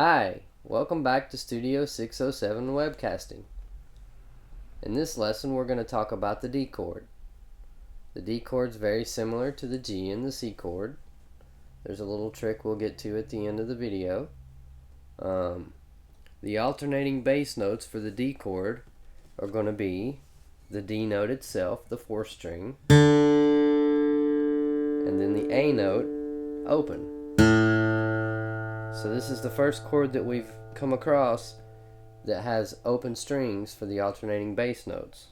Hi, welcome back to Studio 607 Webcasting. In this lesson we're going to talk about the D chord. The D chord is very similar to the G and the C chord. There's a little trick we'll get to at the end of the video. The alternating bass notes for the D chord are going to be the D note itself, the 4th string, and then the A note open. So this is the first chord that we've come across that has open strings for the alternating bass notes.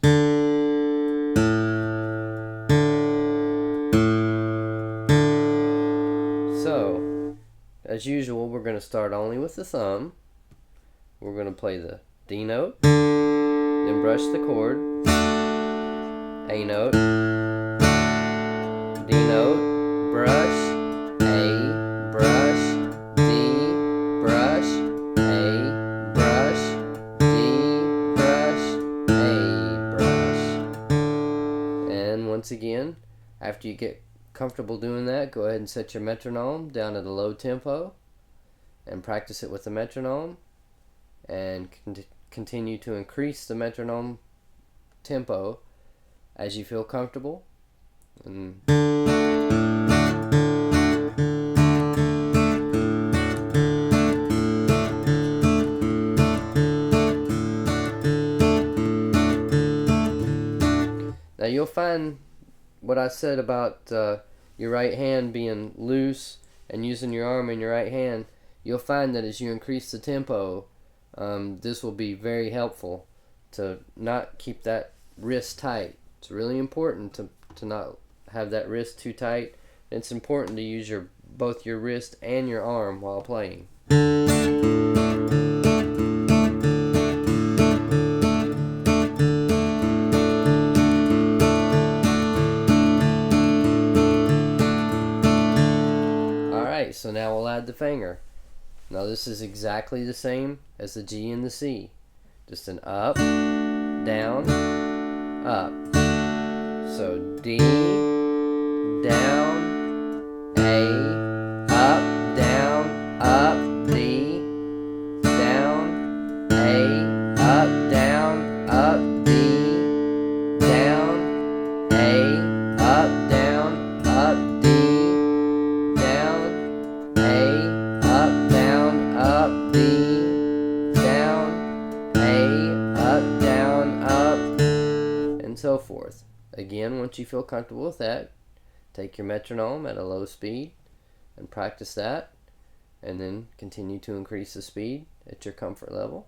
So, as usual, we're going to start only with the thumb. We're going to play the D note, then brush the chord, A note, D note, brush, A, brush, D, brush, A, brush, D, brush, A, brush. And once again, after you get comfortable doing that, go ahead and set your metronome down at a low tempo and practice it with the metronome, and continue to increase the metronome tempo as you feel comfortable. Now you'll find what I said about your right hand being loose and using your arm in your right hand. You'll find that as you increase the tempo, this will be very helpful to not keep that wrist tight. It's really important to not have that wrist too tight. It's important to use both your wrist and your arm while playing. Alright, so now we'll add the finger. Now this is exactly the same as the G and the C. Just an up, down, up. So D, down, A, up, down, D, down, A, up, down, D, down, A, up, down, D, down, A, up, down, D, down, A, up, down, and so forth. Again, once you feel comfortable with that, take your metronome at a low speed and practice that, and then continue to increase the speed at your comfort level.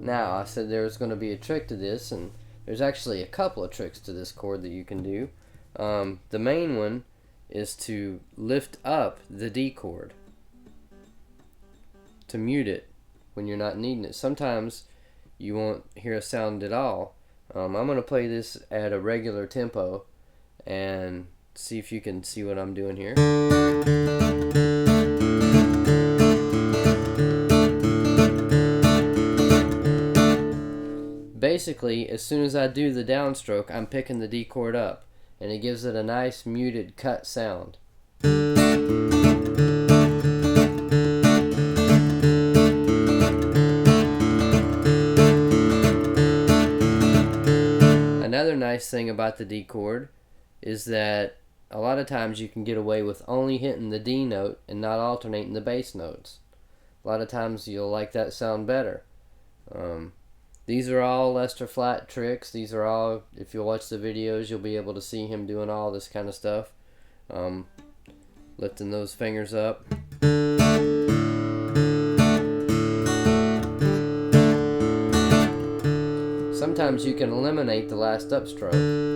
Now, I said there was going to be a trick to this, and there's actually a couple of tricks to this chord that you can do. The main one is to lift up the D chord, to mute it when you're not needing it. Sometimes you won't hear a sound at all. I'm going to play this at a regular tempo and see if you can see what I'm doing here. Basically, as soon as I do the downstroke, I'm picking the D chord up, and it gives it a nice muted cut sound. Another nice thing about the D chord is that a lot of times you can get away with only hitting the D note and not alternating the bass notes. A lot of times you'll like that sound better. These are all Lester Flatt tricks. These are all, if you watch the videos, you'll be able to see him doing all this kind of stuff. Lifting those fingers up. Sometimes you can eliminate the last upstroke.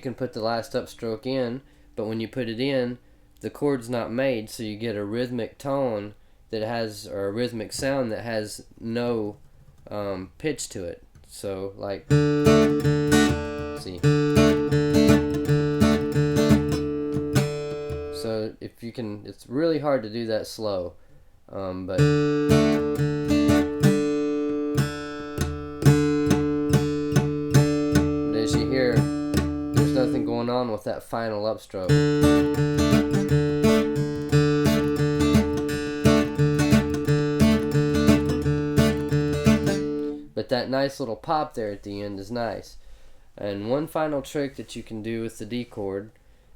can put the last upstroke in, but when you put it in, the chord's not made, so you get a rhythmic tone that has, or a rhythmic sound that has no pitch to it. So like, see. So if you can, it's really hard to do that slow, but as you hear, there's nothing going on with that final upstroke. But that nice little pop there at the end is nice. And one final trick that you can do with the D chord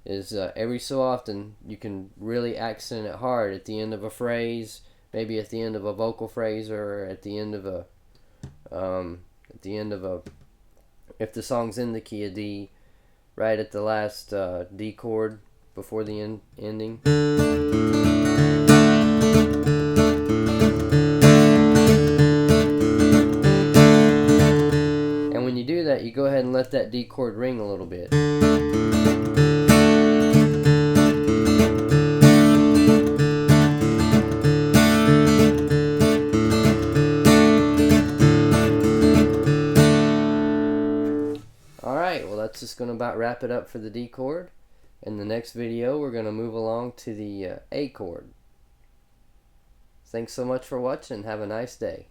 is every so often you can really accent it hard at the end of a phrase, maybe at the end of a vocal phrase, or at the end of a if the song's in the key of D, right at the last D chord before the ending. And when you do that, you go ahead and let that D chord ring a little bit. Alright, well that's just going to about wrap it up for the D chord. In the next video, we're going to move along to the A chord. Thanks so much for watching. Have a nice day.